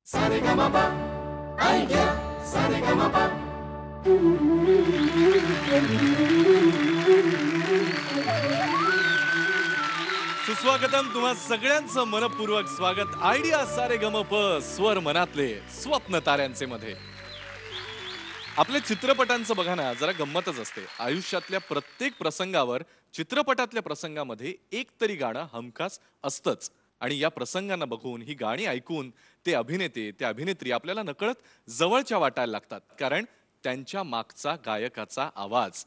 Saregama idea Saregama. सुस्वागतम तुम्हा सगळ्यांचं मनपूर्वक स्वागत आयडिया सारेगमप स्वर मनातले स्वप्न ताऱ्यांचे मध्ये. आपल्या चित्रपटांचं बघा ना जरा गंमतच असते. आयुष्यातल्या प्रत्येक प्रसंगावर चित्रपटातल्या प्रसंगामध्ये एक तरी गाणं हमखास असतंच आणि या प्रसंगांना बघून ही गाणी ऐकून ते अभिनेते ते अभिनेत्री आपल्याला नकळत जवळच्या वाटायला लागतात, कारण त्यांच्या मागचा गायकाचा आवाज.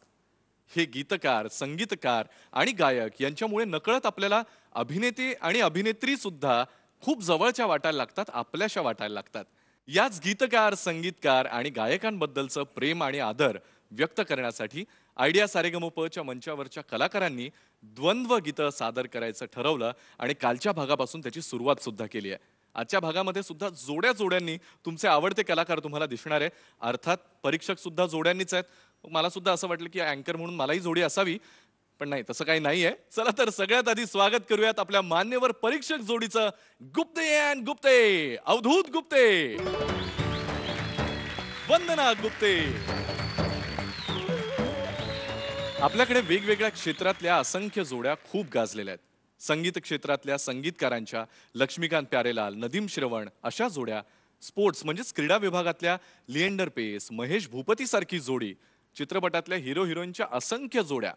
हे गीतकार संगीतकार आणि गायक यांच्यामुळे नकळत आपल्याला अभिनेते आणि अभिनेत्री सुद्धा खूप जवळच्या वाटायला लागतात, आपल्याशा वाटायला लागतात. याच गीतकार संगीतकार आणि गायकांबद्दलचं प्रेम आणि आदर व्यक्त करण्यासाठी आयडिया सारेगमपच्या मंचावरच्या कलाकारांनी द्वंद्व गीतं सादर करायचं ठरवलं आणि कालच्या भागापासून त्याची सुरुवात सुद्धा केली आहे. आजच्या भागामध्ये सुद्धा जोड्या जोड्यांनी तुमचे आवडते कलाकार तुम्हाला दिसणार आहे. अर्थात परीक्षक सुद्धा जोड्यांनीच आहेत. मला सुद्धा असं वाटलं की अँकर म्हणून मलाही जोडी असावी, पण नाही, तसं काही नाहीये. चला तर सगळ्यात आधी स्वागत करूयात आपल्या मान्यवर परीक्षक जोडीचं. गुप्ते अँड गुप्ते, अवधूत गुप्ते, वंदना गुप्ते. आपल्याकडे वेगवेगळ्या क्षेत्रातल्या असंख्य जोड्या खूप गाजलेल्या आहेत. संगीत क्षेत्रातल्या संगीतकारांच्या लक्ष्मीकांत प्यारेलाल, नदीम श्रवण अशा जोड्या, स्पोर्ट्स म्हणजेच क्रीडा विभागातल्या लिएंडर पेस, महेश भूपती सारखी जोडी, चित्रपटातल्या हिरो हिरोईनच्या असंख्य जोड्या.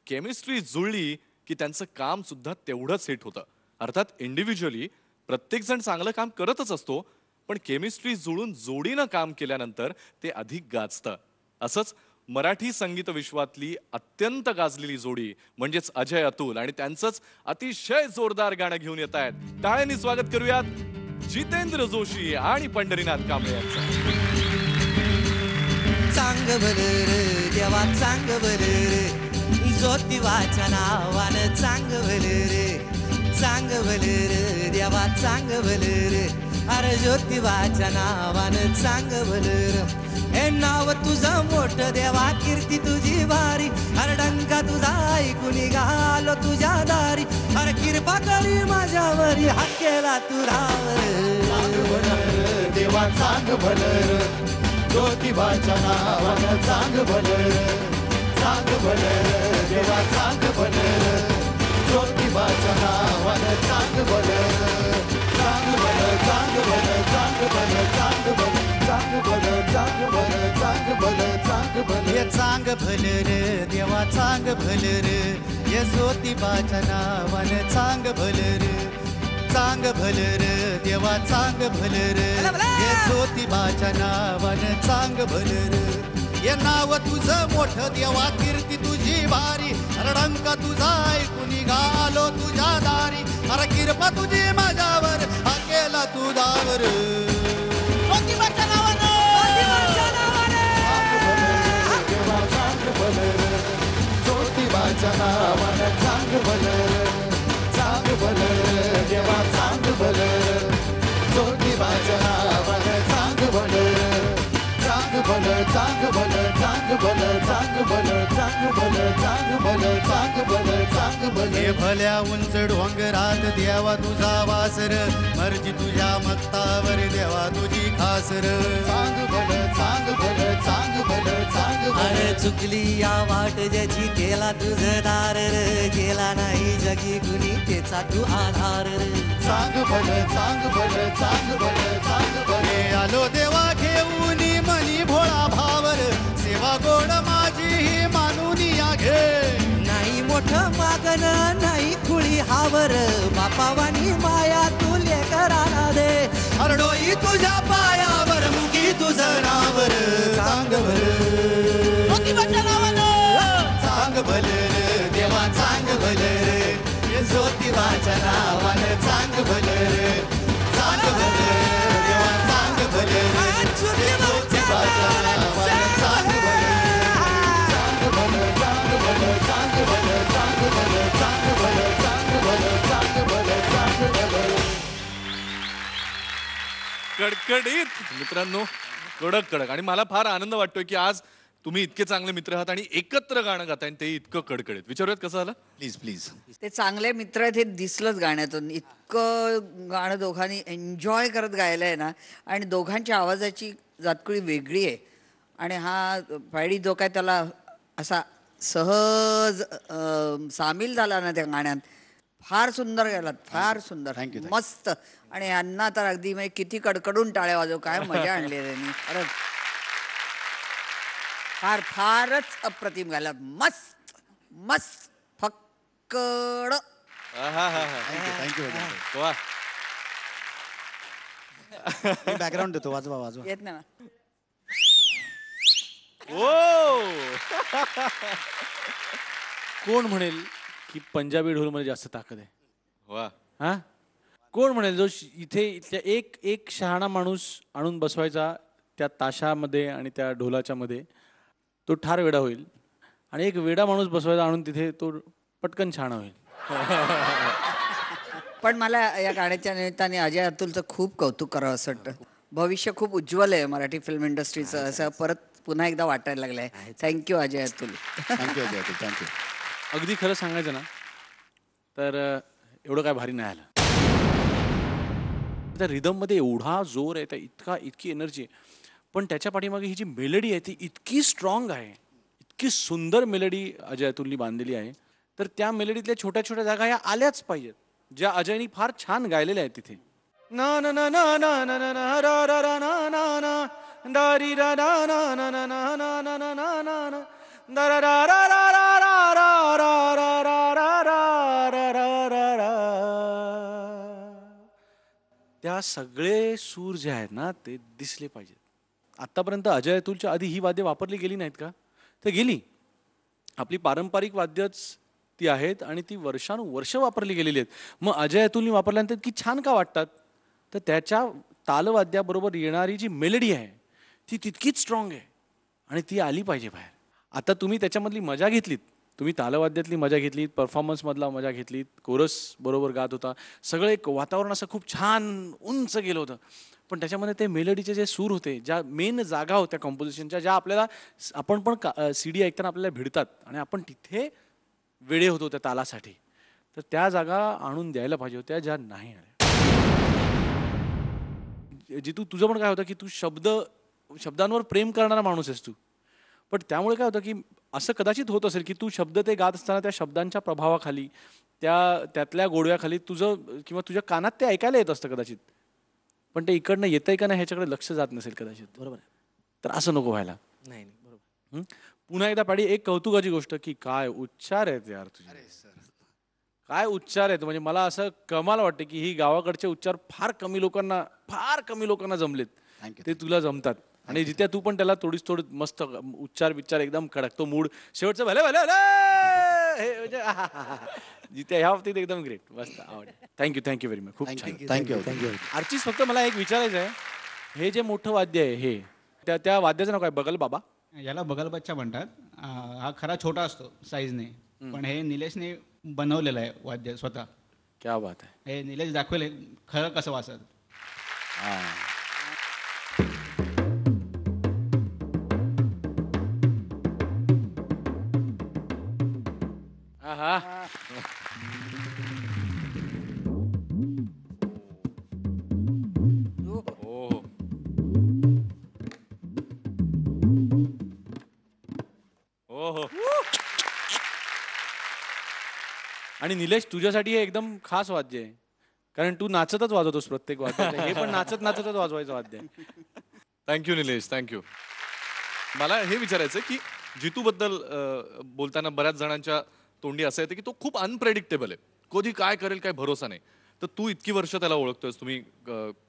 केमिस्ट्री जुळली की त्यांचं काम सुद्धा तेवढंच हिट होतं. अर्थात इंडिव्हिज्युअली प्रत्येक जण चांगलं काम करतच असतो, पण केमिस्ट्री जुळून जोडीनं काम केल्यानंतर ते अधिक गाजतं. असंच मराठी संगीत विश्वातली अत्यंत गाजलेली जोडी म्हणजेच अजय अतुल आणि त्यांचंच अतिशय जोरदार गाणं घेऊन येत आहेत. टाळ्यांनी स्वागत करूयात जितेंद्र जोशी आणि पंढरीनाथ कांबळे यांचं. चांग भलं देवा चांग भलं ज्योतिबाच्या नावानं चांग भलं चांग भलं देवा चांग भलं अरे ज्योतिबाच्या नावानं चांग भलं. हे नाव तुझं मोठं देवा कीर्ती तुझी भारी अरे डंका तुझा ऐकून निघालो तुझ्या दारी अरे कृपा करी माझ्यावरी हात केला तू रावर देवा चांग भलं ज्योतिबाच्या नावानं चांग भलं देवा चांग भलं ज्योतिबाच्या नावानं चांग भलं चांग भलं चांग भलं चांग भलं चांग भलं चांग भलं चांग भलं चांग भलं चांग भलं. हे चांग भलं रे देवा चांग भलं रे हे ज्योतिबाच्या नावानं चांग भलं रे चांग भलं रे देवा चांग भलं रे हे ज्योतिबाच्या नावानं चांग भलं रे. हे नाव तुझं मोठं देवा कीर्ती तुझी भारी रडंक तुझा ऐकून निघालो तुझ्या दारी अरे कृपा तुझी माझ्यावर हा केला तू दावर ज्योतिबाच्या नावानं देवा चांग भलं ज्योतिबाच्या नावानं चांग भलं चांग भलं देवा चांग भलं ज्योतिबाच्या नावानं चांग भलं चांग भलं चांग भलं चांग भलं चांग भलं चांग भलं चांग भलं चांग भलं चांग भलं. हे भल्या उंच डोंगरात देवा तुझा वासर मर्जी तुझ्या मत्तावर देवा तुझी खासर चांग भलं चांग भलं चांग भलं चांग भलं. अरे चुकली या वाट ज्याची केला तुझं दार गेला नाही जगी कुणी त्याचा तू आधार चांग भलं चांग भलं चांग भलं चांग भलं. आलो देवा घेऊन मनी भोळा भावर सेवा गोड माझी ही मानून या घे नाही मोठं मागण नाही खुळी हावर बापावानी माया तू लेकराला दे हरडोई तुझ्या पायावर मुगी तुझं नावर चांग भलं चांग भलं देवा चांग भलं ज्योतिबाच्या नावानं चांग भलं चांग भलं देवा चांग भलं ज्योतिबाच्या नावानं चांग भलं चांग भलं चांग भलं चांग भलं चांग भलं चांग भलं चांग भलं चांग भलं चांग भलं. कडकडीत मित्रांनो, कडक कडक. आणि मला फार आनंद वाटतोय की आज तुम्ही इतके चांगले मित्र आहात आणि एकत्र गाणं गाताय आणि ते इतकं कडकडीत. विचारूयात कसं झालं? Please please. ते चांगले मित्र आहेत हे दिसलंच गाण्यातून. इतकं गाणं दोघांनी एन्जॉय करत गायलं आहे ना, आणि दोघांच्या आवाजाची जातकुळी वेगळी आहे. आणि हा पायडी जो काय त्याला असा सहज सामील झाला ना त्या गाण्यात, फार सुंदर गेलात, फार सुंदर, Thank you. मस्त. आणि यांना तर अगदी म्हणजे किती कडकडून टाळ्या वाजव, काय मजा आणली आहे त्यांनी खरंच. फारच अप्रतिम गायला. मस्त मस्त फक्कड. थँक्यू. वा. मी बॅकग्राऊंड देतो, वाजवा वाजवा. येत ना. ओ. कोण म्हणेल की पंजाबी ढोलमध्ये जास्त ताकद आहे? वा. हा, कोण म्हणेल जो इथे इथल्या एक एक शहाणा माणूस आणून बसवायचा त्या ताशामध्ये आणि त्या ढोलाच्या मध्ये, तो ठार वेडा होईल. आणि एक वेडा माणूस बसवायचा आणून तिथे, तो पटकन शहाणा होईल. पण मला या गाण्याच्या निमित्ताने अजय अतुलचं खूप कौतुक करावं असं वाटतं. भविष्य खूप उज्ज्वल आहे मराठी फिल्म इंडस्ट्रीचं, असं परत पुन्हा एकदा वाटायला लागलं आहे. Thank you Ajay Atul. Thank you thank you. अगदी खरं सांगायचं ना तर एवढं काय भारी नाही आलं. त्या रिदममध्ये एवढा जोर आहे, त्या इतकी एनर्जी आहे, पण त्याच्या पाठीमागे ही जी मेलडी आहे ती इतकी स्ट्रॉंग आहे, इतकी सुंदर मेलडी अजय अतुलनी बांधलेली आहे. तर त्या मेलडीतल्या छोट्या छोट्या जागा या आल्याच पाहिजेत, ज्या अजयनी फार छान गायलेल्या आहेत तिथे. ना ना ना ना ना ना ना ना रा रा रा ना ना ना दा री रा ना ना ना ना ना ना ना ना ना ना ना दा रा रा रा रा रा रा रा रा रा रा रा रा रा रा रा. त्या सगळे सूर जे आहेत ना ते दिसले पाहिजेत. आतापर्यंत अजय अतुलच्या आधी ही वाद्य वापरली गेली नाहीत का? तर गेली. आपली पारंपरिक वाद्यच ती आहेत आणि ती वर्षानुवर्ष वापरली गेलेली आहेत. मग अजय अतुलनी वापरल्यानंतर की छान का वाटतात? तर त्याच्या तालवाद्याबरोबर येणारी जी मेलडी आहे ती तितकीच स्ट्रॉंग आहे आणि ती आली पाहिजे बाहेर. आता तुम्ही त्याच्यामधली मजा घेतलीत, तुम्ही तालवाद्यातली मजा घेतलीत, परफॉर्मन्समधला मजा घेतलीत, कोरस बरोबर गात होता, सगळं एक वातावरण असं खूप छान उंच गेलं होतं. पण त्याच्यामध्ये ते मेलडीचे जे सूर होते, ज्या मेन जागा होत्या कॉम्पोजिशनच्या, ज्या आपल्याला आपण पण CD ऐकताना आपल्याला भिडतात आणि आपण तिथे वेडे होतो त्या तालासाठी, तर त्या जागा आणून द्यायला पाहिजे होत्या, ज्या नाही आल्या. जितू तुझं पण काय होतं की तू शब्दांवर प्रेम करणारा माणूस आहेस तू, पण त्यामुळे काय होतं की असं कदाचित होत असेल की तू शब्द ते गात असताना त्या शब्दांच्या प्रभावाखाली, त्यातल्या गोडव्याखाली तुझं किंवा तुझ्या कानात ते ऐकायला येत असतं कदाचित, पण ते इकडनं येतंय का नाही ह्याच्याकडे लक्ष जात नसेल कदाचित. बरोबर आहे. तर असं नको व्हायला. नाही बरोबर. पुन्हा एकदा पाडी एक कौतुकाची गोष्ट की काय उच्चार आहेत यार तुझे, काय उच्चार आहेत. म्हणजे मला असं कमाल वाटते की ही गावाकडचे उच्चार फार कमी लोकांना जमलेत. ते तुला जमतात. आणि जिथे तू पण त्याला थोडी मस्त उच्चार बिच्चार एकदम कडक, तो मूड शेवटचं भले भले भले हे म्हणजे जिथे ह्या बाबतीत एकदम ग्रेट, मस्त आवड. Thank you very much. खूप छान. थँक्यू. आर्चिस, फक्त मला एक विचारायचं आहे, हे जे मोठं वाद्य आहे हे त्या वाद्याचं नाव काय? बगल बाबा. याला बगलबच्चा म्हणतात. हा खरा छोटा असतो साईजने, पण हे निलेशने बनवलेलं आहे वाद्य स्वतः. क्या बात आहे. हे निलेश दाखवेल खरं कसं वाजत. हा. आणि निलेश, तुझ्यासाठी हे एकदम खास वाद्य आहे, कारण तू नाचतच वाजवतोस प्रत्येक वाद्य. हे पण नाचतच वाजवायचं वाद्य आहे. Thank you Nilesh, thank you. मला हे विचारायचं की जितू बद्दल बोलताना बऱ्याच जणांच्या तोंडी असं येतं की तो खूप अनप्रेडिक्टेबल आहे, कधी काय करेल काय भरोसा नाही. तर तू इतकी वर्ष त्याला ओळखतोयस, तुम्ही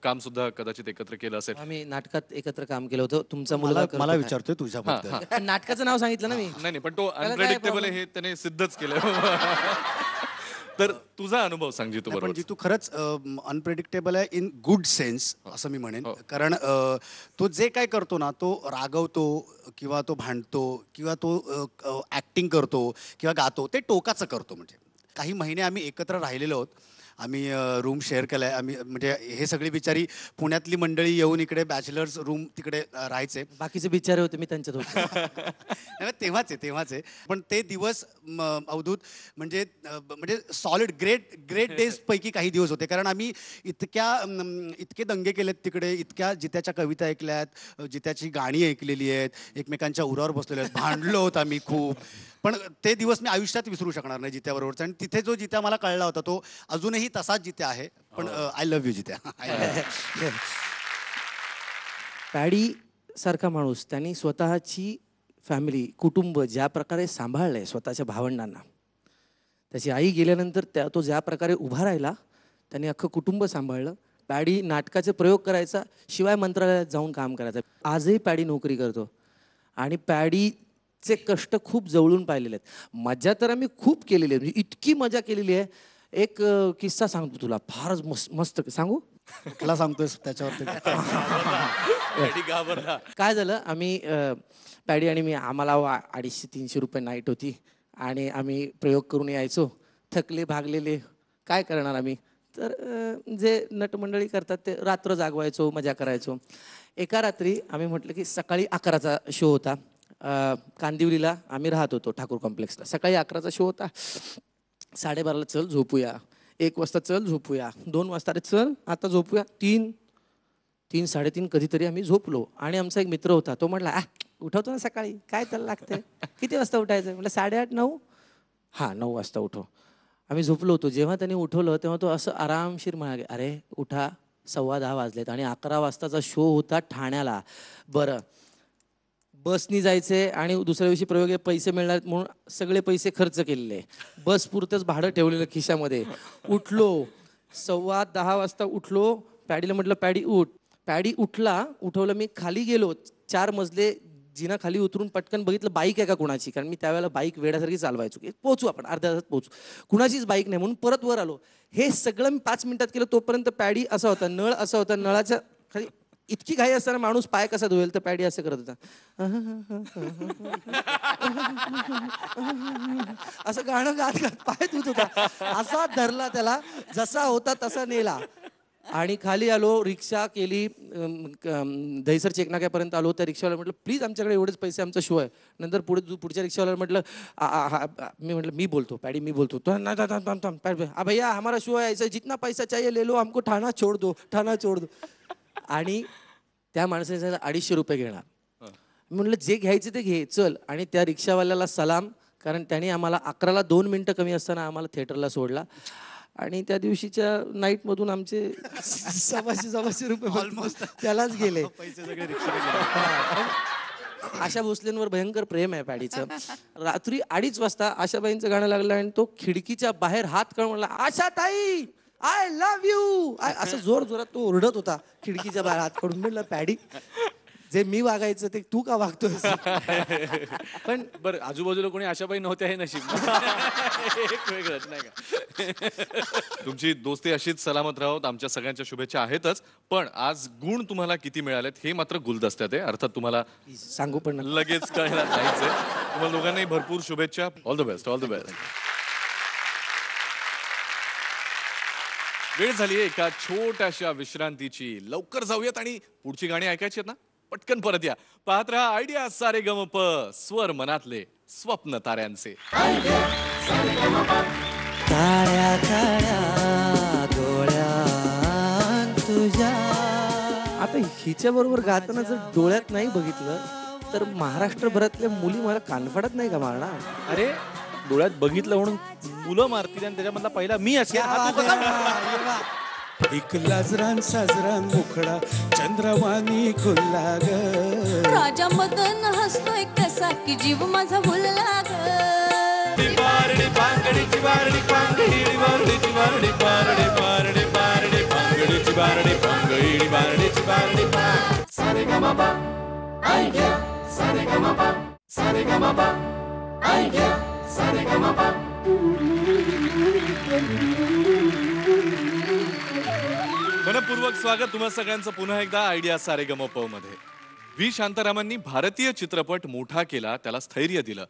काम सुद्धा कदाचित एकत्र केलं असेल. आम्ही नाटकात एकत्र काम केलं होतं. तुमचा मुलगा मला विचारतोय तुझ्याबद्दल. नाटकाचं नाव सांगितलं ना मी. नाही पण तो अनप्रेडिक्टेबल आहे हे त्याने सिद्धच केलं. तर तुझा अनुभव सांग जितू पण बरोबर. जितू खरंच अनप्रेडिक्टेबल आहे इन गुड सेन्स असं मी म्हणेन. कारण तो जे काय करतो ना, तो रागवतो किंवा तो भांडतो किंवा तो ऍक्टिंग करतो किंवा गातो, ते टोकाचं करतो. म्हणजे काही महिने आम्ही एकत्र राहिलेलो आहोत आम्ही रूम शेअर केला आहे. आम्ही म्हणजे हे सगळी बिचारी पुण्यातली मंडळी येऊन इकडे बॅचलर्स रूम तिकडे राहायचे. बाकीचे बिचारे होते, मी त्यांच्यात होतो. नाही, तेव्हाच आहे. पण ते दिवस अवधूत म्हणजे सॉलिड ग्रेट डेज पैकी काही दिवस होते. कारण आम्ही इतके दंगे केलेत तिकडे, इतक्या जित्याच्या कविता ऐकल्यात, जित्याची गाणी ऐकलेली आहेत, एकमेकांच्या उरावर बसलेले आहेत, भांडलो होत आम्ही खूप. पण ते दिवस मी आयुष्यात विसरू शकणार नाही जित्याबरोबरचा. आणि तिथे जो जित्या मला कळला होता तो अजूनही तसाच जित्या आहे. पण I love you Jitiya. Paddy सारखा माणूस, त्यांनी स्वतःची फॅमिली, कुटुंब ज्या प्रकारे सांभाळलंय, स्वतःच्या भावंडांना, त्याची आई गेल्यानंतर तो ज्या प्रकारे उभा राहिला, त्यांनी अख्खं कुटुंब सांभाळलं. पॅडी नाटकाचे प्रयोग करायचा, शिवाय मंत्रालयात जाऊन काम करायचं. आजही पॅडी नोकरी करतो आणि पॅडीचे कष्ट खूप जवळून पाहिलेले आहेत. मजा तर आम्ही खूप केलेली आहे, म्हणजे इतकी मजा केलेली आहे. एक किस्सा सांगतो तुला, फारच मस्त सांगू. कुठला सांगतोयस त्याच्यावरती? घाबरला. काय झालं, आम्ही पॅडी आणि मी, आम्हाला 250-300 रुपये नाईट होती आणि आम्ही प्रयोग करून यायचो, थकले भागलेले, काय करणार आम्ही. तर जे नटमंडळी करतात ते रात्र जागवायचो, मजा करायचो. एका रात्री आम्ही म्हटलं की सकाळी 11चा शो होता. कांदिवलीला आम्ही राहत होतो, ठाकूर कॉम्प्लेक्सला. सकाळी 11चा शो होता. 12:30ला चल झोपूया, 1 वाजता चल झोपूया, 2 वाजता चल आता झोपूया, 3-3:30 कधीतरी आम्ही झोपलो. आणि आमचा एक मित्र होता, तो म्हटला उठवतो ना सकाळी, काय त्याला लागतंय, किती वाजता उठायचं? म्हटलं 8:30-9. हां, 9 वाजता उठव. आम्ही झोपलो होतो. जेव्हा त्याने उठवलं तेव्हा तो असं आरामशीर म्हणाले, अरे उठा, 10:15 वाजलेत आणि 11 वाजताचा शो होता ठाण्याला. बरं, बसनी जायचे आणि दुसऱ्या दिवशी प्रयोग पैसे मिळणार म्हणून सगळे पैसे खर्च केलेले, बस पुरतंच भाडं ठेवलेलं खिशामध्ये. उठलो, 10:15 वाजता उठलो. पॅडीला म्हटलं पॅडी उठ. पॅडी उठला, उठवलं. मी खाली गेलो, 4 मजले जिना खाली उतरून पटकन बघितलं बाईक आहे का कुणाची, कारण मी त्यावेळेला बाईक वेड्यासारखी चालवायचो, पोहोचू आपण अर्ध्या तासात पोहोचू. कुणाचीच बाईक नाही म्हणून परत वर आलो. हे सगळं मी 5 मिनिटात केलं. तोपर्यंत पॅडी असा होता, नळ असा होता, नळाच्या खाली इतकी घाई असताना माणूस पाय कसा धुवेल, तर पॅडी असं करत होता, असं गाणं गात गात पाय धुत होता. असा धरला त्याला, जसा होता तसा नेला. आणि खाली आलो, रिक्षा केली, दहीसर चेकनाक्यापर्यंत आलो. त्या रिक्षावाला म्हटलं प्लीज आमच्याकडे एवढेच पैसे, आमचा शो आहे. नंतर पुढच्या रिक्षावाला म्हटलं मी म्हटलं मी बोलतो, पॅडी मी बोलतो. तो भैया हमारा शो है, ऐसा जितना पैसा चाहिए ले लो, हमको ठाणा छोड़ दो. आणि त्या माणसाने सांगितलं 250 रुपये घेणार. मी म्हटलं जे घ्यायचे ते घे, चल. आणि त्या रिक्षावाल्याला सलाम, कारण त्याने आम्हाला 11ला 2 मिनिटं कमी असताना आम्हाला थिएटरला सोडला. आणि त्या दिवशीच्या नाईटमधून आमचे 100-150 रुपये ऑलमोस्ट त्यालाच गेले. पैसे सगळे रिक्षा. आशा भोसलेंवर भयंकर प्रेम आहे पॅडीचं. रात्री 2:30 वाजता आशाबाईंचं गाणं लागलं आणि तो खिडकीच्या बाहेर हात काढून म्हणला, आशा ताई आय लव्ह यू, असं जोर जोरात तो ओरडत होता खिडकीच्या बाहेर हात काढून. म्हणलं पॅडी, जे मी वागायचं ते तू का वागतोस? पण बरं, आजूबाजूला कोणी आशाबाई नव्हत्या हे नशीब. एक वेगळंच नाही का. तुमची दोस्ती अशीच सलामत राहोत, आमच्या सगळ्यांच्या शुभेच्छा आहेतच. पण आज गुण तुम्हाला किती मिळालेत हे मात्र गुलदस्त्यात आहे. अर्थात तुम्हाला सांगू पण नका. लगेच कळणार नाहीच आहे. तुम्हाला दोघांनाही भरपूर शुभेच्छा. All the best, all the best. वेळ झाली आहे एका छोट्याशा विश्रांतीची. लवकर जाऊयात आणि पुढची गाणी ऐकायची आहेत ना, पटकन परत या. पाहत रहा आयडिया सारे गम प, स्वर मनातले, स्वप्न ताऱ्यांचे. काळ्या काळ्या डोळ्यात तुझ्या. आता हिच्या बरोबर गाताना जर डोळ्यात नाही बघितलं तर महाराष्ट्रभरातल्या मुली मला कानफाडत नाही का मारणार? अरे डोळ्यात बघितलं म्हणून मुलं मारतील आणि त्याच्यामधला पहिला मी असेल. एक लाजरान साजरान मुखडा चंद्रवाणी खुल्ला ग. राजा मदन हसतोय कसा की जीव माझा भुलला ग. मनपूर्वक स्वागत तुम्हा सगळ्यांचं पुन्हा एकदा आयडिया सारे गम प मध्ये. व्ही शांतारामांनी भारतीय चित्रपट मोठा केला, त्याला स्थैर्य दिलं.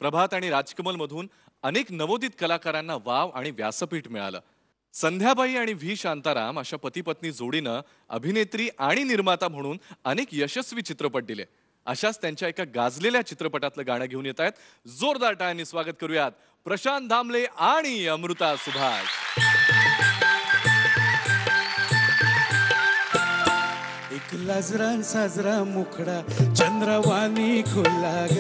प्रभात आणि राजकमल मधून अनेक नवोदित कलाकारांना वाव आणि व्यासपीठ मिळालं. संध्याबाई आणि व्ही शांताराम अशा पती पत्नी जोडीनं अभिनेत्री आणि निर्माता म्हणून अनेक यशस्वी चित्रपट दिले. अशाच त्यांच्या एका गाजलेल्या चित्रपटातलं गाणं घेऊन येत आहेत. जोरदार टाळ्यांनी स्वागत करूयात प्रशांत दामले आणि अमृता सुभाष. एक लाजरान साजरा मुखडा चंद्रवाणी खुल्ला ग.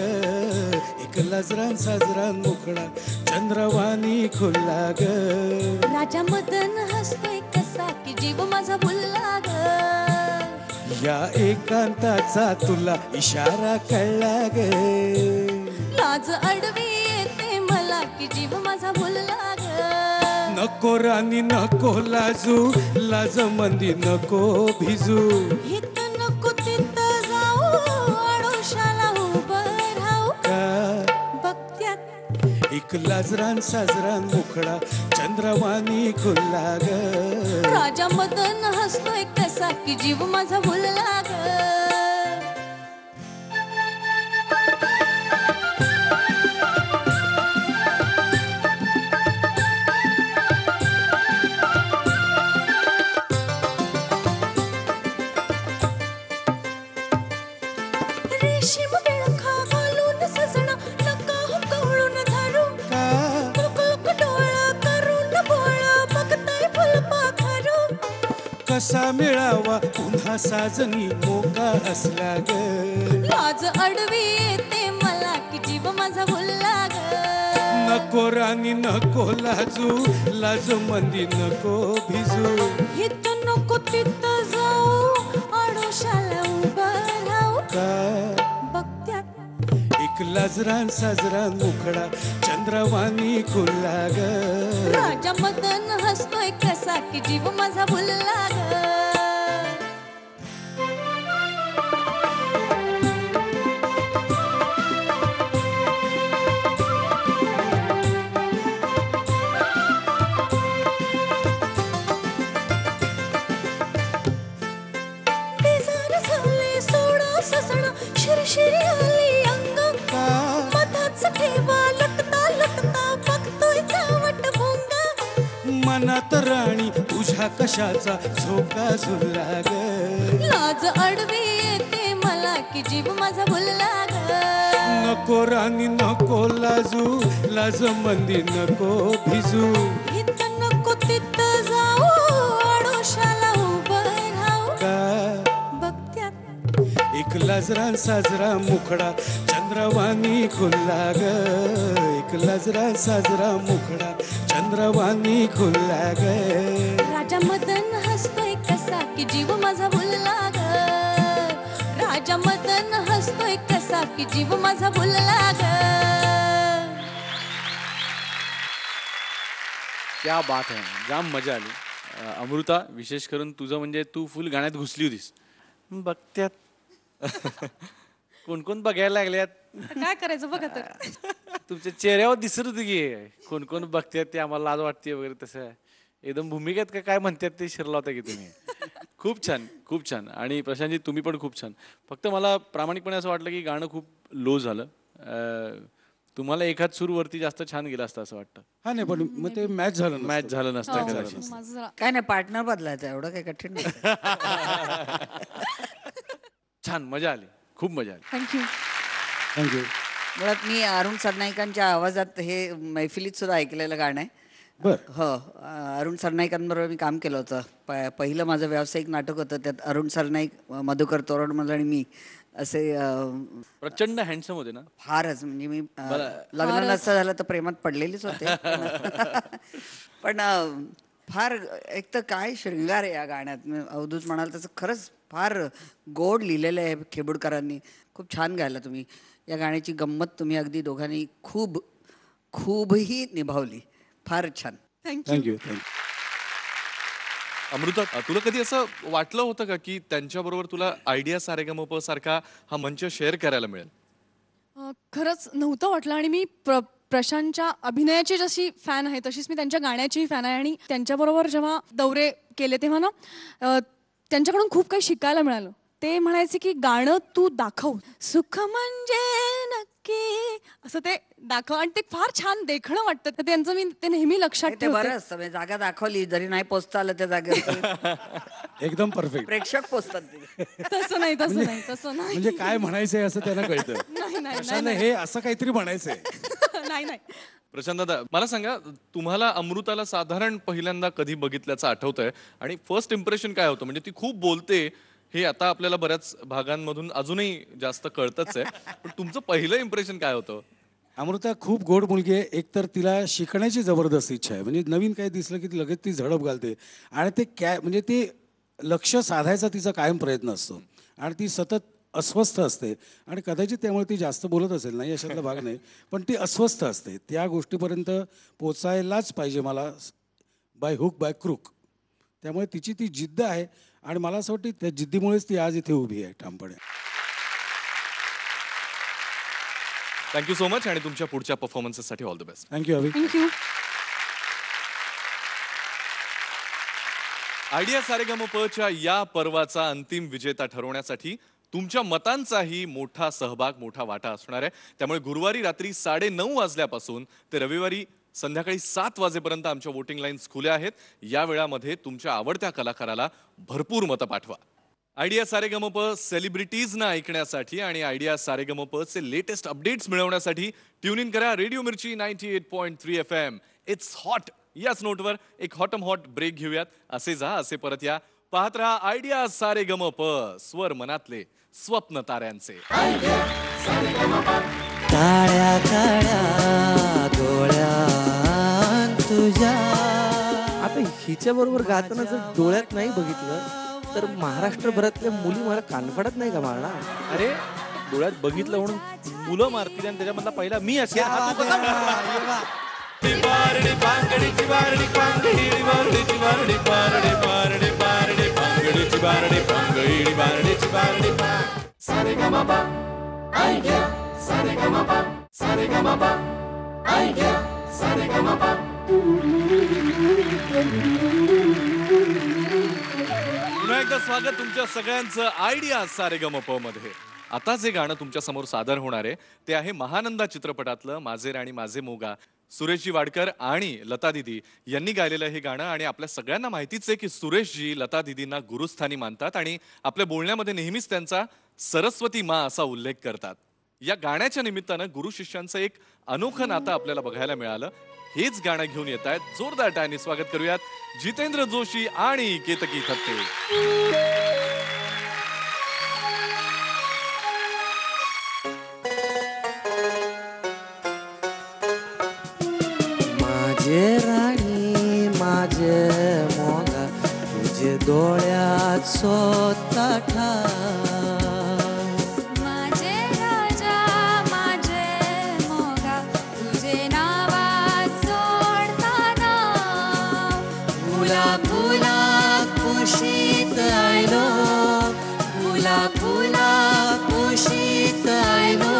एक लाजरान साजरा मुखडा चंद्रवाणी खुल्ला ग. राजा मदन हसतोय कसा की जीव माझा भुलला ग. या एकांताचा तुला इशारा कळला ग. लाज अडवी येते मला की जीव माझा भुलला ग. नको राणी नको लाजू लाज मंदी नको भिजू. इथं नको तिथं जाऊ आडोशाला उभं राहू का बघत्यात एक लाजरान साजरा मुखडा चंद्रवाणी खुल्ला ग. राजा मदन हसतोय कसा की जीव माझा भुलला ग. रेशीम बेळखा घालून सजना नका हो कवळून धरू. कुलकुल डोळं करून बोळ बघताय फुलपाखरू. कसा मिळावा पुन्हा साजनी मोका असला ग. लाज अडवी येते मला की जीव माझा भुलला ग. नको राणी नको लाजू लाज मंदी नको भिजू. इथं नको तिथं जाऊ आडोशाला उभं राहू का बघत्यात एक लाजरान साजरा मुखडा चंद्रवाणी खुल्ला ग. राजा मदन हसतोय कसा की जीव माझा भुलला ग. बेजार झाले सोडा ससणं शिरशिरी आली अंग. मधाच ठेवा लटता लटता बघतोय चावट भोंगा. मनात राणी तुझ्या कशाचा झोका झुलला ग. लाज अडवी येते मला की जीव माझा भुलला ग. नको राणी नको लाजू लाज मंदी नको भिजू. इथं नको तिथं जाऊ आडोशाला उभं राहू का बघत्यात एक लाजरान साजरा मुखडा चंद्रवाणी खुल्ला ग. एक लाजरान साजरा मुखडा चंद्रवाणी खुल्ला ग. राजा मदन हसतोय कसा की जीव माझा भुलला ग. राजा मदन हसतोय कसा की जीव माझा भुलला ग. क्या बात आहे, जाम मजा आली. अमृता, विशेष करून तुझं म्हणजे तू फुल गाण्यात घुसली होतीस. बघत्यात कोण कोण बघायला लागल्यात. काय करायचं बघा तर. तुमच्या चेहऱ्यावर दिसत होती की कोण कोण बघतात ते आम्हाला लाज वाटते वगैरे. तसं एकदम भूमिकेत का काय म्हणतात ते शिरला होता की तुम्ही. खूप छान खूप छान. आणि प्रशांतजी तुम्ही पण खूप छान. फक्त मला प्रामाणिकपणे असं वाटलं की गाणं खूप लो झालं. तुम्हाला एखाद सूर वरती जास्त छान गेला असतं असं वाटतं. हा नाही पण मग ते मॅच झालं नसतं. मॅच झालं नसतं कदाचित. माझं जरा काय नाही, पार्टनर बदलायचं एवढं काही कठीण नाही. छान मजा आली, खूप मजा आली. थँक्यू. थँक्यू. मुळात मी अरुण सरनाईकांच्या आवाजात हे मैफिलीत सुद्धा ऐकलेलं गाणं आहे. बर हो, अरुण सरनाईकांबरोबर मी काम केलं होतं. पहिलं माझं व्यावसायिक नाटक होतं, त्यात अरुण सरनाईक, मधुकर तोरडमल आणि मी असे प्रचंड हँडसम होते ना. फारच म्हणजे मी लग्न नसतं झालं तर प्रेमात पडलेलीच होते. पण फार एक तर काय शृंगार आहे या गाण्यात. अवधूत म्हणाल तसं खरंच फार गोड लिहिलेलं आहे खेबुडकरांनी. खूप छान गायला तुम्ही. या गाण्याची गंमत तुम्ही अगदी दोघांनी खूपही निभावली. फारच छान. थँक्यू. थँक्यू. अमृता, तुला कधी असं वाटलं होतं का की त्यांच्याबरोबर तुला आयडिया सारेगमप सारखा हा मंच शेअर करायला मिळेल? खरंच नव्हतं वाटलं. आणि मी प्रशांतच्या अभिनयाची जशी फॅन आहे तशीच मी त्यांच्या गाण्याचीही फॅन आहे. आणि त्यांच्याबरोबर जेव्हा दौरे केले तेव्हा ना त्यांच्याकडून खूप काही शिकायला मिळालं. ते म्हणायचे की गाणं तू दाखव. सुख म्हणजे की असं ते दाखव आणि ते फार छान देखणं वाटतं तर त्यांचं मी ते नेहमी लक्षात ते बरं ठेवते. असतं म्हणजे जागा दाखवली जरी नाही पोचता आलं त्या जागेवर एकदम परफेक्ट. प्रेक्षक पोचतात तिथे. तसं नाही तसं नाही तसं नाही म्हणजे काय म्हणायचंय असं त्यांना कळतं. नाही नाही प्रशांत हे असं काहीतरी म्हणायचंय. नाही नाही प्रशांत दादा मला सांगा तुम्हाला अमृताला साधारण पहिल्यांदा कधी बघितल्याचं आठवतंय आणि फर्स्ट इम्प्रेशन काय होतं म्हणजे ती खूप बोलते हे आता आपल्याला बऱ्याच भागांमधून अजूनही जास्त कळतच आहे पण तुमचं पहिलं इम्प्रेशन काय होतं? अमृता खूप गोड मुलगी आहे. एक तर तिला शिकण्याची जबरदस्त इच्छा आहे. म्हणजे नवीन काही दिसलं की लगेच ती झडप घालते आणि ते म्हणजे ते लक्ष साधायचा तिचा कायम प्रयत्न असतो आणि ती सतत अस्वस्थ असते आणि कदाचित त्यामुळे ती जास्त बोलत असेल नाही अशातला भाग नाही पण ती अस्वस्थ असते. त्या गोष्टीपर्यंत पोचायलाच पाहिजे मला बाय हुक बाय क्रूक. त्यामुळे तिची ती जिद्द आहे आणि मला असं वाटतं त्या जिद्दीमुळेच ती आज इथे उभी आहे ठामपणे. थँक्यू सो मच आणि तुमच्या पुढच्या परफॉर्मन्सेससाठी all the best. Thank you Abhi. Thank you. Idea सारेगमपच्या या पर्वाचा अंतिम विजेता ठरवण्यासाठी तुमच्या मतांचाही मोठा सहभाग मोठा वाटा असणार आहे. त्यामुळे गुरुवारी रात्री 9:30 वाजल्यापासून ते रविवारी संध्याकाळी 7 वाजेपर्यंत आमच्या वोटिंग लाईन्स खुल्या आहेत. या वेळामध्ये तुमच्या आवडत्या कलाकाराला भरपूर मतं पाठवा. आयडिया सारेगमप सेलिब्रिटीजना ऐकण्यासाठी आणि आयडिया सारेगमपचे लेटेस्ट अपडेट्स मिळवण्यासाठी ट्यून इन करा रेडिओ मिर्ची 98.3 FM. It's hot. याच नोटवर एक हॉट ब्रेक घेऊयात. असे जा असे परत या. पाहत रहा आयडिया सारेगमप स्वर मनातले स्वप्न ताऱ्यांचे. काळ्या काळ्या डोळ्यात तुझ्या. आता हिच्या बरोबर गाताना जर डोळ्यात नाही बघितलं तर महाराष्ट्रभरातल्या मुली मला कानफडत नाही का मारणार? अरे डोळ्यात बघितलं म्हणून मुलं मारतील आणि त्याच्यामधला पहिला मी असेल. हा तू कसा म्हणणार? पुन्हा एकदा स्वागत तुमच्या सगळ्यांचं आयडिया सारेगमप मध्ये. आता जे गाणं तुमच्या समोर सादर होणार आहे ते आहे महानंदा चित्रपटातलं माझे राणी माझे मोगा. सुरेशजी वाडकर आणि लता दिदी यांनी गायलेलं हे गाणं आणि आपल्या सगळ्यांना माहितीच आहे की सुरेशजी लता दिदींना गुरुस्थानी मानतात आणि आपल्या बोलण्यामध्ये नेहमीच त्यांचा सरस्वती मा असा उल्लेख करतात. या गाण्याच्या निमित्तानं गुरु शिष्यांचं एक अनोखं नातं आपल्याला बघायला मिळालं. हेच गाणं घेऊन येत आहेत. जोरदार टाळ्यांनी स्वागत करूयात जितेंद्र जोशी आणि केतकी थत्ते. माझे राणी माझे मोगा तुझे डोळ्यात स्वतः ठाव. माझे राजा माझे मोगा तुझे नावात सोडताना फुला फुला कुशीत आयलो फुला फुला कुशीत आयलो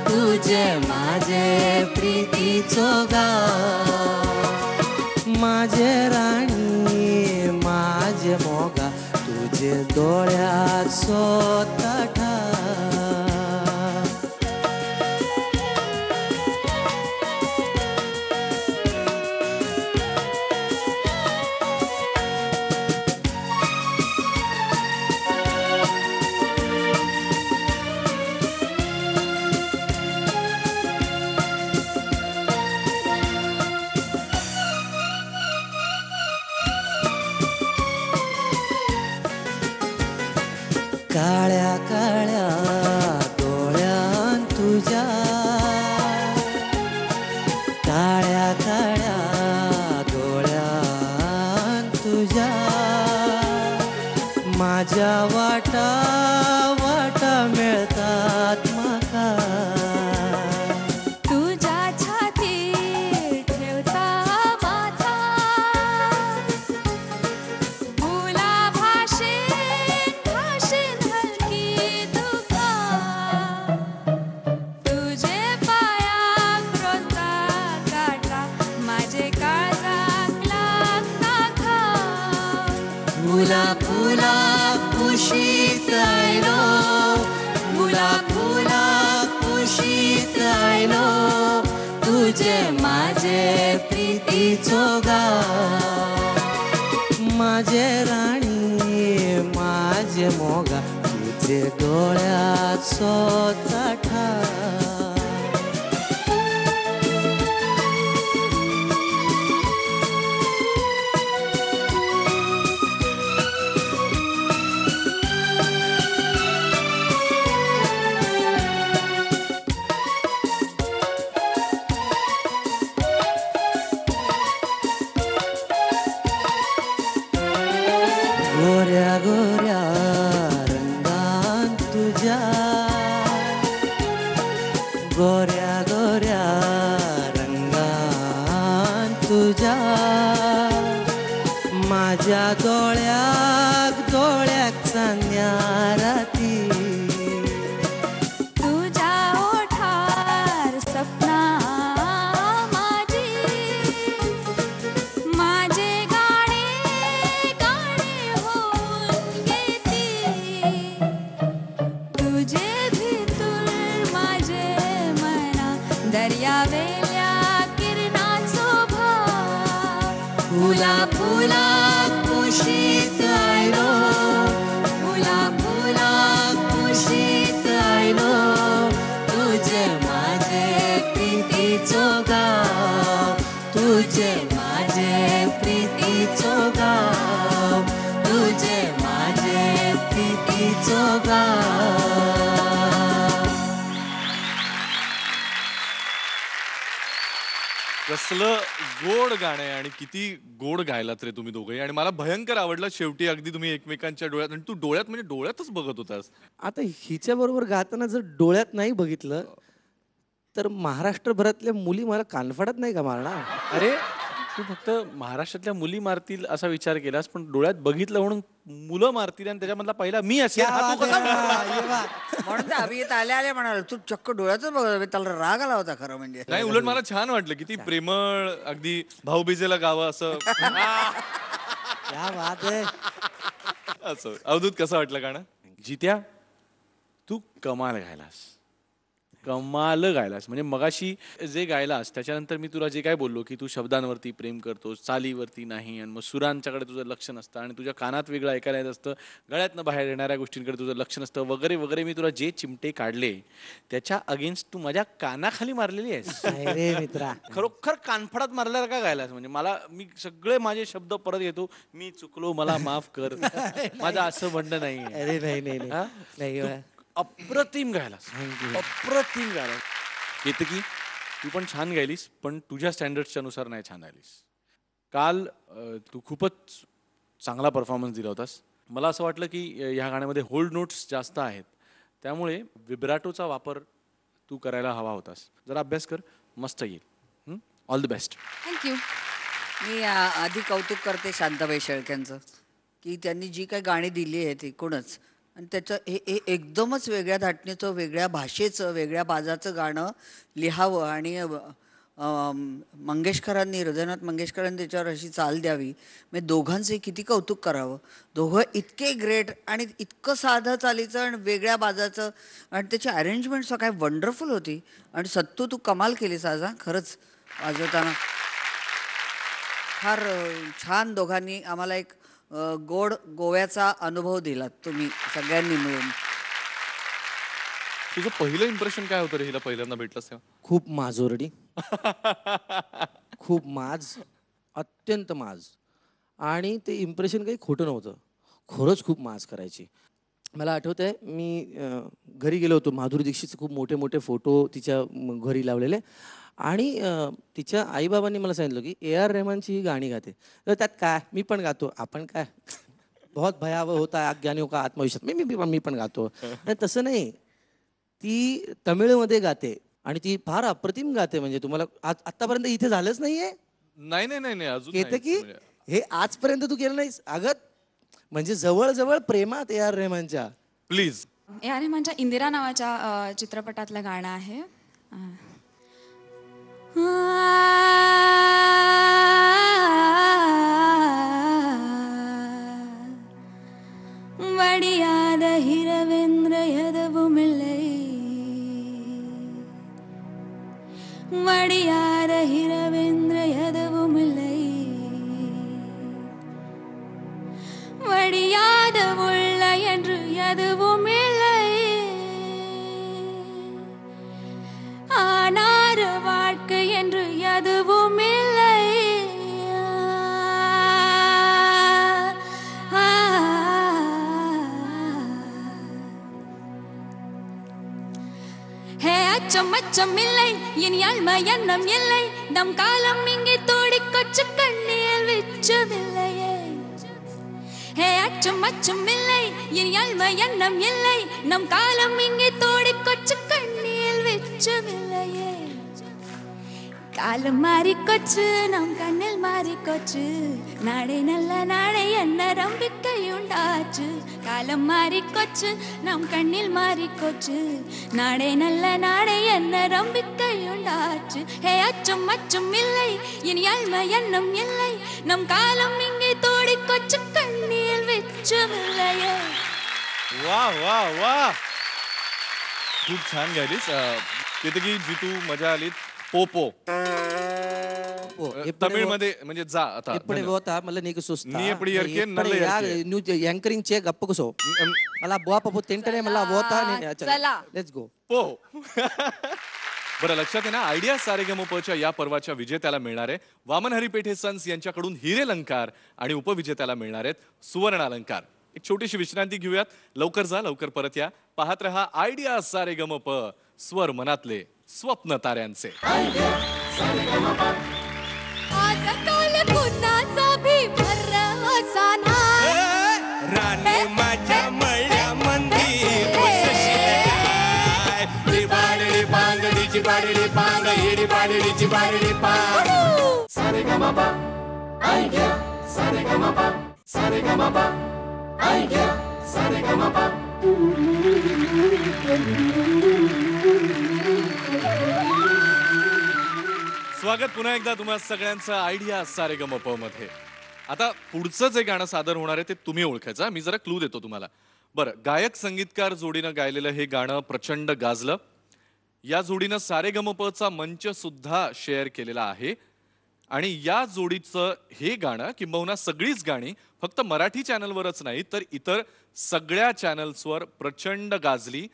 तुझे माझे प्रीतीचो गाव. माझे राणी माझे मोगा तुझे डोळ्यात स्वतः ठाव. काळ्या काळ्या डोळ्यात तुझ्या काळ्या काळ्या डोळ्यात तुझ्या माझ्या वाटा वाटा मिळतात माका. तुझ्या छाती ठेवता माथा मुला भाषेन भाषेन हलकी तुका. तुझे माझे प्रीतीचो गाव माझे राणी माझे मोगा तुझे डोळ्याचो चाठा गोऱ्या गोऱ्या रंगान तुझ्या गोऱ्या गोऱ्या रंगान तुझ्या माझ्या डोळ्याक डोळ्याक चांदण्या राती तुझ्या ओठार सपना माझी माझे गाणे गाणे होऊन घेती तुझे भितूर माझे मना दर्या वेल्या किरणाचो भाव फुला फुला कुशीत आयलो फुला फुला कुशीत आयलो तुझे माझे प्रीतीचो गाव तुझे माझे प्रीतीचो गाव तुझे माझे प्रीतीचो गाव कसलं गोड गाणं आहे आणि किती गोड गायलात रे तुम्ही दोघंही. आणि मला भयंकर आवडलं शेवटी अगदी तुम्ही एकमेकांच्या डोळ्यात, आणि तू डोळ्यात म्हणजे डोळ्यातच बघत होतास. आता हिच्या बरोबर गाताना जर डोळ्यात नाही बघितलं तर महाराष्ट्रभरातल्या मुली मला कानफाडात नाही का मारणार. अरे तू फक्त महाराष्ट्रातल्या मुली मारतील असा विचार केलास, पण डोळ्यात बघितलं म्हणून मुलं मारतील आणि त्याच्यामधला पहिला मी असेल हा तू कसा म्हणणार? म्हणून तर अभियत आले आले म्हणाल तू चक्क डोळ्यातच बघत त्याला राग आला होता खरं म्हणजे. नाही, उलट मला छान वाटलं, किती प्रेमळ, अगदी भाऊबीजेला गावं असं. क्या बात आहे. असं. अवधूत कसं वाटलं गाणं? जित्या तू कमाल गायलास, कमाल गायलास. म्हणजे मगाशी जे गायलास त्याच्यानंतर मी तुला जे काय बोललो की तू शब्दांवरती प्रेम करतोस, चालीवरती नाही, आणि मग सुरांच्याकडे तुझं लक्ष नसतं, आणि तुझ्या कानात वेगळं ऐकायला येत असतं, गळ्यातनं बाहेर येणाऱ्या गोष्टींकडे तुझं लक्ष नसतं, वगैरे वगैरे. मी तुला जे चिमटे काढले त्याच्या अगेन्स्ट तू माझ्या कानाखाली मारलेली आहेस. रे मित्रा खरोखर कानफडात मारल्यासारखा गायलास. म्हणजे मी सगळे माझे शब्द परत घेतो, मी चुकलो, मला माफ कर, माझं असं म्हणणं नाही. अरे नाही नाही नाही. नाही अप्रतिम गायलास, अप्रतिम गायलास. येतं की तू पण छान गायलीस, पण तुझ्या स्टँडर्ड्सच्या नुसार नाही छान गायलीस. काल तू खूपच चांगला परफॉर्मन्स दिला होतास. मला असं वाटलं की ह्या गाण्यामध्ये होल्ड नोट्स जास्त आहेत, त्यामुळे विब्राटोचा वापर तू करायला हवा होतास. जरा अभ्यास कर, मस्त येईल. All the best. थँक्यू. मी आधी कौतुक करते शांताबाई शेळक्यांचं की त्यांनी जी काही गाणी दिली आहेत एकूणच, आणि त्याचं हे एकदमच वेगळ्या धाटणीचं, वेगळ्या भाषेचं, वेगळ्या बाजाचं गाणं लिहावं, आणि मंगेशकरांनी, हृदयनाथ मंगेशकरांनी त्याच्यावर अशी चाल द्यावी. म्हणजे दोघांचंही किती कौतुक करावं. दोघं इतके ग्रेट आणि इतकं साधं चालीचं आणि वेगळ्या बाजाचं, आणि त्याची अरेंजमेंट काय वंडरफुल होती. आणि सत्तू तू कमाल केलीस आज खरंच वाजवताना. फार छान दोघांनी आम्हाला एक गोड गोव्याचा अनुभव दिलात तुम्ही सगळ्यांनी मिळून. तुझं पहिलं इम्प्रेशन काय होतं रे हिला पहिल्यांदा भेटलंस तेव्हा? खूप माजोरडी, खूप माज, अत्यंत माज. आणि ते इम्प्रेशन काही खोटं नव्हतं, खरंच खूप माज करायची. मला आठवत आहे मी घरी गेलो होतो, माधुरी दीक्षितचे खूप मोठे मोठे फोटो तिच्या घरी लावलेले, आणि तिच्या आईबाबांनी मला सांगितलं की AR रहमानची ही गाणी गाते. तर त्यात काय, मी पण गातो. आपण काय बहुत भयावह होता अज्ञानियों का आत्मविश्वास, मी पण गातो. तसं नाही, ती तमिळमध्ये गाते आणि ती फार अप्रतिम गाते. म्हणजे तुम्हाला आतापर्यंत इथे झालंच नाहीये. नाही नाही नाही नाही, अजून येतं की नाही. हे आजपर्यंत तू केलं नाहीस. अगं म्हणजे जवळ प्रेमात AR रहमानच्या. प्लीज. या माझ्या इंदिरा नावाच्या चित्रपटातलं गाणं आहे. वडियाद हिरवेंद्र यदवु मिळै वडियाद அச்சம் அச்சம் இல்லை இனி அழ்மையன்னம் இல்லை நம் காலம் இங்கே தோடி கொச்சு கண்ணில் விச்சமில்லையே ஹே அச்சம் அச்சம் இல்லை இனி அழ்மையன்னம் இல்லை நம் காலம் இங்கே தோடி கொச்சு கண்ணில் விச்சமில்லையே காலம் மாறிக்கொச்சு நம் கண்ணில் மாறிக்கொச்சு நாடே நல்ல நாடே என்ன நம்பிக்கையுண்டாச்சு காலம் மாறிக்கொச்சு நம் கண்ணில் மாறிக்கொச்சு நாடே நல்ல நாடே என்ன நம்பிக்கையுண்டாச்சு ஹே அச்சம் அச்சம் இல்லை இனி அழ்மை எண்ணம் இல்லை நம் காலம் இங்கே தோடி கொச்சு கண்ணில் வெச்சமில்லையே वा वा वा खूप छान गायलीस केतकी जितू मजा आली पोपो तमिळ मध्ये म्हणजे जा आता ఇప్పుడు పోతా మళ్ళీ నీకు చూస్తా నీ ఎప్పుడు ఎరికే, నల్ల ఎరికే. నువ్వు యాంకరింగ్ చే గప్పకుసో మళ్ళా బోపపు తింటనే మళ్ళా పోతా चला. లెట్స్ गो पो बरं लक्षात आहे ना आयडिया सारेगमपच्या या पर्वाच्या विजेत्याला मिळणार आहे वामन हरिपेठे सन्स यांच्याकडून हिरे अलंकार आणि उपविजेत्याला मिळणार आहेत सुवर्ण अलंकार एक छोटीशी विश्रांती घेऊयात लवकर जा लवकर परत या पाहत रहा आयडिया सारेगमप स्वर मनातले स्वप्न ताऱ्यांचे आज काल कुणाचा भी भरवसा नाही राणी माझ्या मळ्या मंदी बाडळी बांगडीची बाडळी बांग हिडी बाडळीची बाडळी बांग सारेगमप आयडिया सारेगमप सारेगमप आयडिया सारेगमप स्वागत पुन्हा एकदा तुम्हा सगळ्यांचं आयडिया सारेगमप मध्ये आता पुढचं जे गाणं सादर होणार आहे ते तुम्ही ओळखायचं मी जरा क्लू देतो तुम्हाला बरं गायक संगीतकार जोडीनं गायलेलं हे गाणं प्रचंड गाजलं या जोडीनं सारेगमपचा मंच सुद्धा शेअर केलेला आहे आणि या जोडीचं हे गाणं किंबहुना सगळीच गाणी फक्त मराठी चॅनलवरच नाही तर इतर सगळ्या चॅनल्सवर प्रचंड गाजली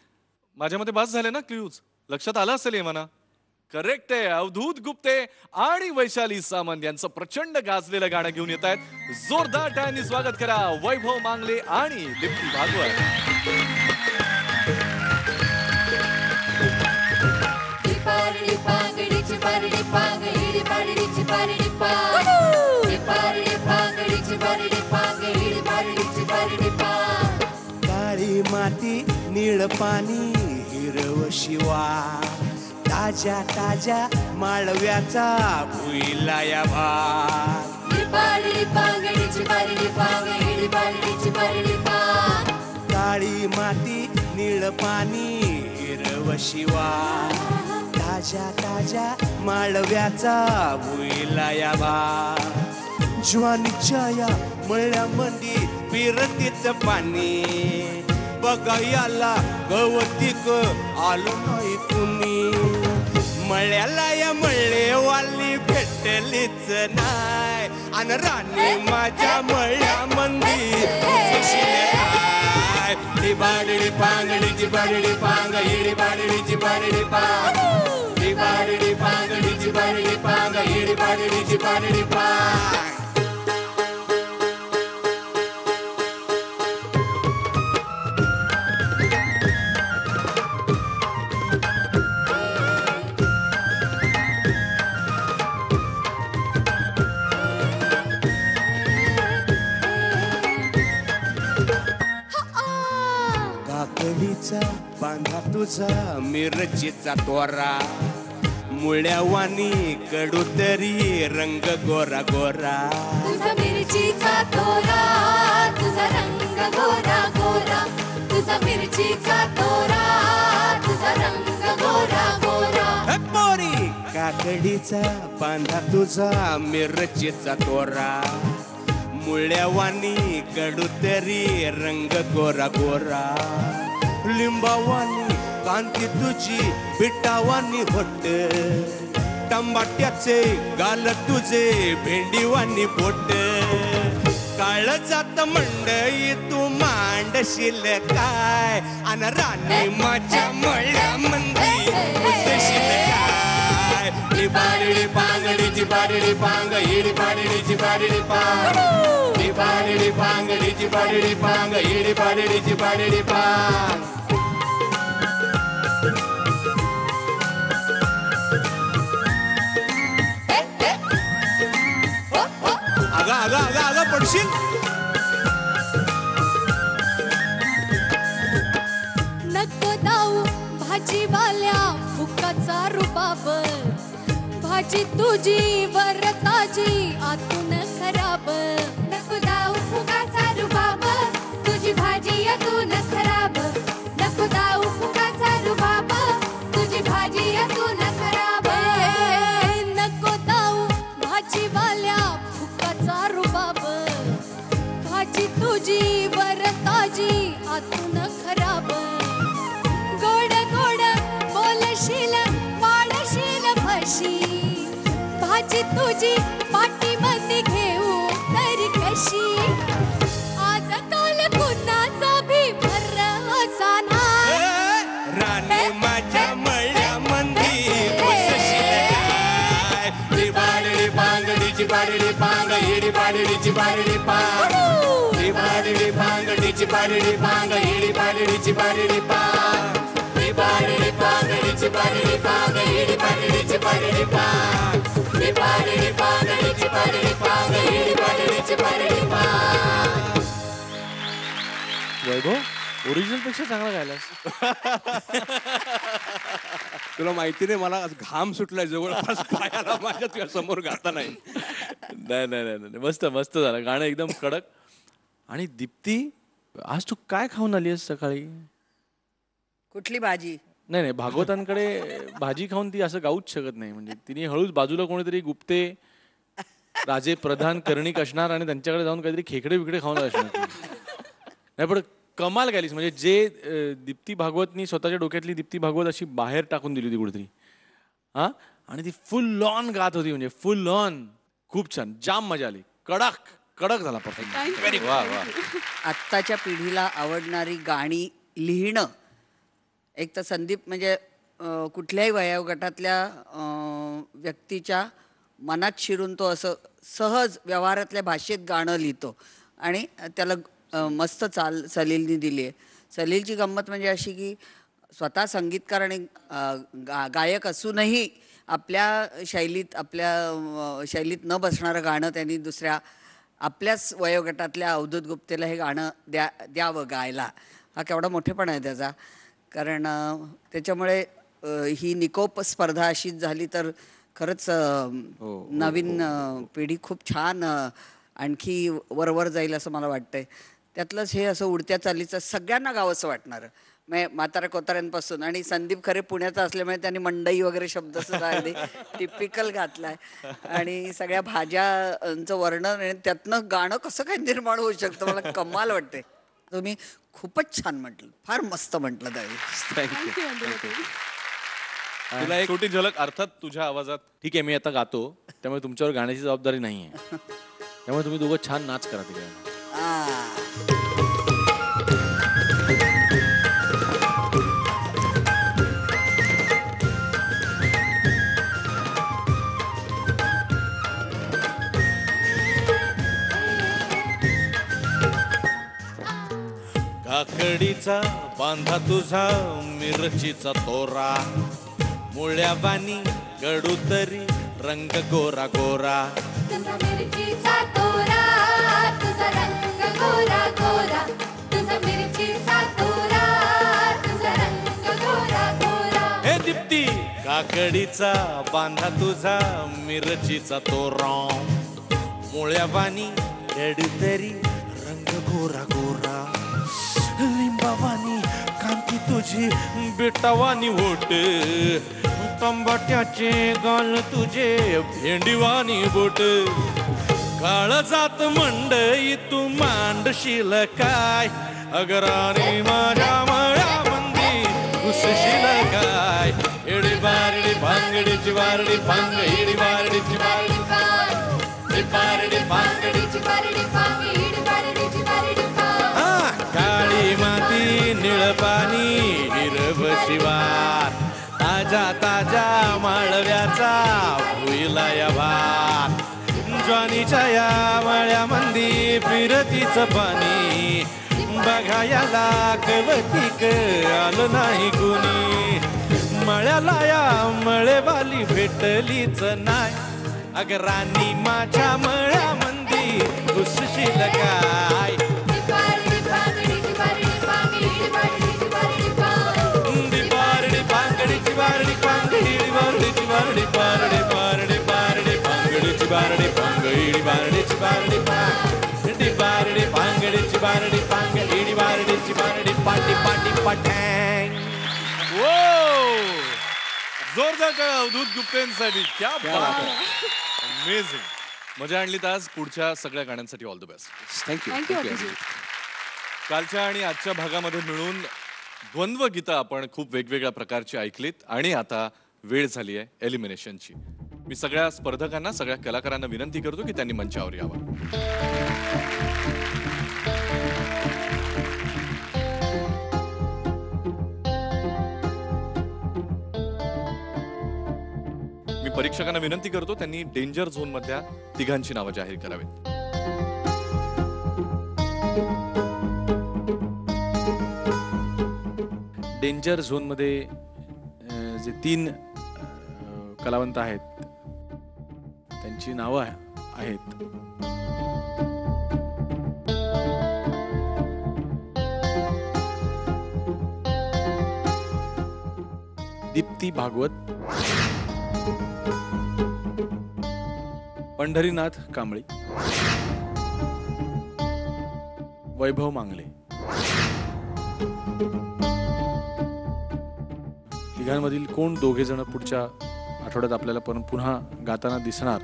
माझ्या मते बास झाले ना क्ल्यूज लक्षात आलं असेल म्हणा करेक्ट आहे अवधूत गुप्ते आणि वैशाली सामंत यांचं प्रचंड गाजलेलं गाणं घेऊन येत आहेत जोरदार टाळ्यांनी स्वागत करा वैभव मांगले आणि दीप्ती भागवत पारडी पांगडीची पारडी पांग हिडी पारडीची पारडी पांग पारडी पांगडीची पारडी पांग हिडी पारडीची पारडी पांग काळी माती निळ पाणी हिरव शिवा ताज्या ताज्या माळव्याचा भुईला या भाग पारडी पांगडीची पारडी पांग हिडी पारडीची पारडी पांग काळी माती निळ पाणी हिरव शिवा ताज्या ताज्या माळव्याचा भुईला या भाग ज्वानीच्या या मळ्यामंदी पिरतीच पाणी बघायला गवतीक आलो नाही कुणी मळ्याला या मळेवाली भेटलीच नाय अन राणी माझ्या मळ्यामंदी ही बाडळी पांगडीची बाडळी पांग हिडी बाडळीची बाडळी पांग ही बाडळी पांगडीची बाडळी पांग हिडी बाडळीची बाडळी पांग काकडीचा बांधा तुझा मिरचीचा तोरा मुळ्यावानी कडू तरी रंग गोरा गोरा तुझा मिरचीचा तोरा तुझा रंग गोरा गोरा तुझा मिरचीचा तोरा तुझा रंग गोरा गोरा पोरी काकडीचा बांधा तुझा मिरचीचा तोरा मुळ्यावानी कडू तरी रंग गोरा गोरा लिंबावानी कांती तुझी बिटावानी होट टमाट्याचे गाल तुझे भेंडीवानी बोट काळ जात मंडई तू मांडशील काय अन राणी माझ्या मळ्यामंदी बसशील काय ही बाडळी पांगडीची बाडळी पांग हिडी बाडळीची बाडळी पांग ही बाडळी पांगडीची बाडळी पांग हिडी बाडळीची बाडळी पांग भाजीवाल्या फुकाचा रुबाब, भाजी तुझी वरताजी आतून खराब. नको दाऊ फुकाचा रुबाब, तुझी भाजी आतून खराब. नको दाऊ फुकाचा रुबाब, तुझी भाजी आतून खराब. नको दाऊ भाजीवाल्या फुकाचा रुबाब, भाजी तुझी वरताजी आतून खराब. गोड गोड बोलशील पाडशील फशी, भाजी तुझी पाठीमध्ये घेऊ तरी कशी. आज काल कुणाचा भी भरोसा नाही. राणी माझ्या मळ्यामंदी बसशील काय. ती बारडी बांगडीची बारडी बांग, हिडी बारडीची बारडी बांग. ती बारडी बांगडीची बारडी बांग, हिडी बारडीची बारडी बांग. ती बारडी बांगडीची बारडी बांग, हिडी बारडीची बारडी बांग. ती बारडी बांगडीची बारडी बांग, हिडी बारडीची बारडी बांग. वैभव ओरिजिनल पेक्षा चांगला गायलास. तुला माहिती नाही मला आज घाम सुटलाय जवळपास पायाला माझ्या तुझ्या समोर गाता नाही. नाही नाही नाही नाही, मस्त मस्त झालं गाणं एकदम कडक. आणि दीप्ती आज तू काय खाऊन आली आहेस सकाळी? कुठली भाजी? नाही नाही, भागवतांकडे भाजी खाऊन ती असं गाऊच शकत नाही. म्हणजे तिने हळूच बाजूला कोणीतरी गुप्ते राजे प्रधान कर्णिक असणार आणि त्यांच्याकडे जाऊन काहीतरी खेकडे बिकडे खाऊन असणार. नाही पण कमाल गायलीस. म्हणजे जे दीप्ती भागवतनी स्वतःच्या डोक्यातली दीप्ती भागवत अशी बाहेर टाकून दिली होती कुठेतरी. हा, आणि ती फुल ऑन गात होती. म्हणजे फुल ऑन. खूप छान, जाम मजा आली. कडक कडक झाला परफॉर्मन्स. व्हेरी वा वा. आत्ताच्या पिढीला आवडणारी गाणी लिहिणं, एक तर संदीप म्हणजे कुठल्याही वयोगटातल्या व्यक्तीच्या मनात शिरून तो असं सहज व्यवहारातल्या भाषेत गाणं लिहितो आणि त्याला मस्त सलीलनी दिली आहे. सलीलची गंमत म्हणजे अशी की स्वतः संगीतकार आणि गायक असूनही आपल्या शैलीत न बसणारं गाणं त्यांनी दुसऱ्या आपल्याच वयोगटातल्या अवधूत गुप्तेला हे गाणं द्यावं गायला. हा केवढा मोठेपणा आहे त्याचा. कारण त्याच्यामुळे ही निकोप स्पर्धा अशीच झाली तर खरंच नवीन पिढी खूप छान आणखी वरवर जाईल असं मला वाटतंय. त्यातलंच हे असं उडत्या चालीचं सगळ्यांना गावंसं वाटणारं. म्हणजे म्हाताऱ्या कोताऱ्यांपासून. आणि संदीप खरे पुण्याचा असल्यामुळे त्यांनी मंडई वगैरे शब्द सुद्धा अगदी टिपिकल घातलाय. आणि सगळ्या भाज्यांचं वर्णन आणि त्यातनं गाणं कसं काय निर्माण होऊ शकतं मला कमाल वाटते. तुम्ही खूपच छान म्हटलं, फार मस्त म्हटलं त्यावेळी. थँक्यू. तुला एक छोटी झलक अर्थात तुझ्या आवाजात. ठीक आहे, मी आता गातो त्यामुळे तुमच्यावर गाण्याची जबाबदारी नाही आहे. त्यामुळे तुम्ही दोघं छान नाच करा तिकडे. काकडीचा बांधा तुझा मिरचीचा तोरा, मुळ्यावानी कडू तरी रंग गोरा गोरा. तुझा मिरचीचा तोरा, तुझा रंग गोरा गोरा. तुझा मिरचीचा तोरा, तुझा रंग गोरा गोरा. हे दीप्ती, काकडीचा बांधा तुझा मिरचीचा तोरा, मुळ्यावानी कडू तरी रंग गोरा गोरा. लिंबावानी कांती तुझी बेटावानी होट, टंबाट्याचे गाल तुझे भेंडीवानी बोट. काळजात मंडई तू मांडशील काय, अगराने माझ्या मळ्यामंदी घुसशील काय. एडी बारडी भांगडीची बारडी भांग, एडी बारडीची बारडी भांग, बारडी भांगडीची बारडी भांग, एडी बारडीची बारडी भांग. काळी माती निळ पाणी हिरव शिवार, ताजा ताजा माळव्याचा भुईला या भात. ज्वानीच्या या मळ्यामंदी फिरतीच पाणी, बघायला कवतिक आलं नाही कुणी. मळ्याला या मळेवाली भेटलीच नाही, अग राणी माझ्या मळ्यामंदी घुसशील काय. बारडी ठँग. जोरदार टाळ्या अवधूत गुप्तेंसाठी. क्या अमेझिंग. मजा आणलीत आज. पुढच्या सगळ्या गाण्यांसाठी all the best. Thank you Abhijit. कालच्या आणि आजच्या भागामध्ये मिळून द्वंद्व गीतं आपण खूप वेगवेगळ्या प्रकारची ऐकलीत आणि आता वेळ झाली आहे एलिमिनेशनची. मी सगळ्या स्पर्धकांना, सगळ्या कलाकारांना विनंती करतो की त्यांनी मंचावर यावं. मी परीक्षकांना विनंती करतो त्यांनी डेंजर झोन मधल्या तिघांची नावं जाहीर करावीत. डेंजर झोनमध्ये जे 3 कलावंत आहेत त्यांची नावं आहेत दीप्ती भागवत, पंढरीनाथ कांबळी, वैभव मांगले. तिघांमधील कोण दोघे जण पुढच्या आठवड्यात आपल्याला पुन्हा गाताना दिसणार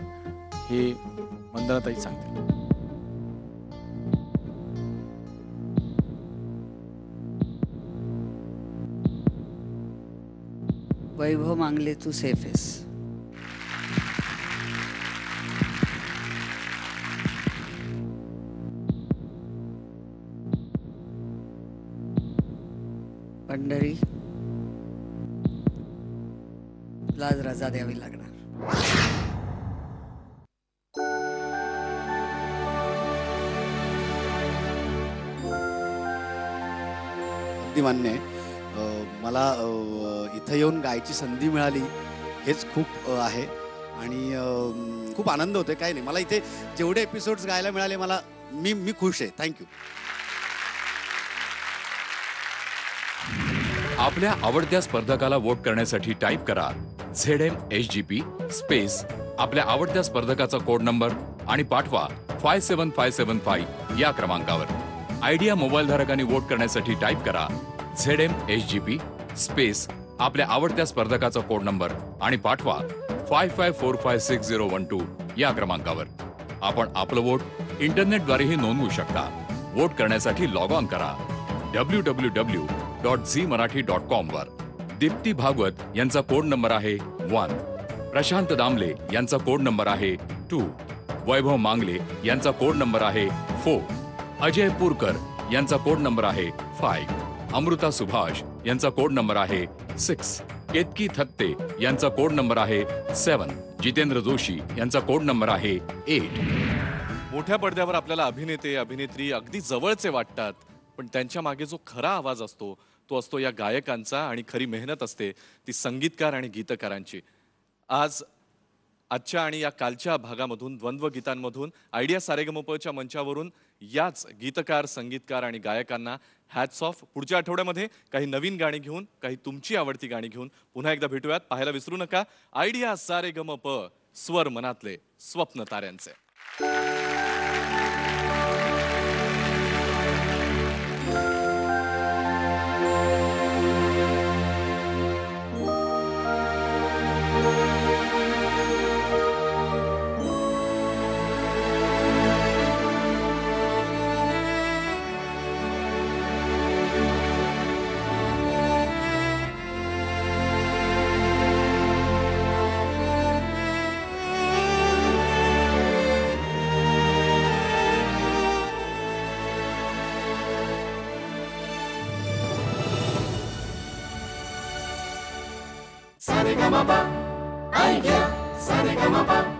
हे वंदनाताई सांगतील. वैभव मांगले, तू सेफ आहेस. पंढरी, आज रजा द्यावी लागणार. अगदी मान्य आहे. मला इथं येऊन गायची संधी मिळाली हेच खूप आहे आणि खूप आनंद होतोय. काही नाही, मला इथे जेवढे एपिसोड्स गायला मिळाले मी खुश आहे. थँक्यू. आपल्या आवडत्या स्पर्धकाला वोट करण्यासाठी टाईप करा ZMHGP स्पेस आपल्या आवडत्या स्पर्धकाचा कोड नंबर आणि पाठवा 57575 या क्रमांकावर. आयडिया मोबाईल धारकांनी वोट करण्यासाठी टाईप करा ZMHGP स्पेस आपल्या आवडत्या स्पर्धकाचा कोड नंबर आणि पाठवा 55456012 या क्रमांकावर. आपण आपलं वोट इंटरनेटद्वारेही नोंदवू शकता. वोट करण्यासाठी लॉग ऑन करा www.zmarathi.com वर. दीप्ती भागवत यांचा कोड नंबर आहे 1. प्रशांत दामले यांचा कोड नंबर आहे 2. वैभव मांगले यांचा कोड नंबर आहे 4. अजय पुरकर यांचा कोड नंबर आहे 5. अमृता सुभाष यांचा कोड नंबर आहे 6. केतकी थत्ते यांचा कोड नंबर आहे 7. जितेंद्र जोशी यांचा कोड नंबर आहे 8. मोठ्या पडद्यावर आपल्याला अभिनेते अभिनेत्री अगदी जवळचे वाटतात, पण त्यांच्या मागे जो खरा आवाज असतो तो असतो या गायकांचा आणि खरी मेहनत असते ती संगीतकार आणि गीतकारांची. आजच्या आणि या कालच्या भागामधून द्वंद्व गीतांमधून आयडिया सारेगमपच्या मंचावरून याच गीतकार, संगीतकार आणि गायकांना हॅट्स ऑफ. पुढच्या आठवड्यामध्ये काही नवीन गाणी घेऊन, काही तुमची आवडती गाणी घेऊन पुन्हा एकदा भेटूयात. पाहायला विसरू नका आयडिया सारेगमप स्वर मनातले स्वप्न ताऱ्यांचे. Saregama, idea, Saregama.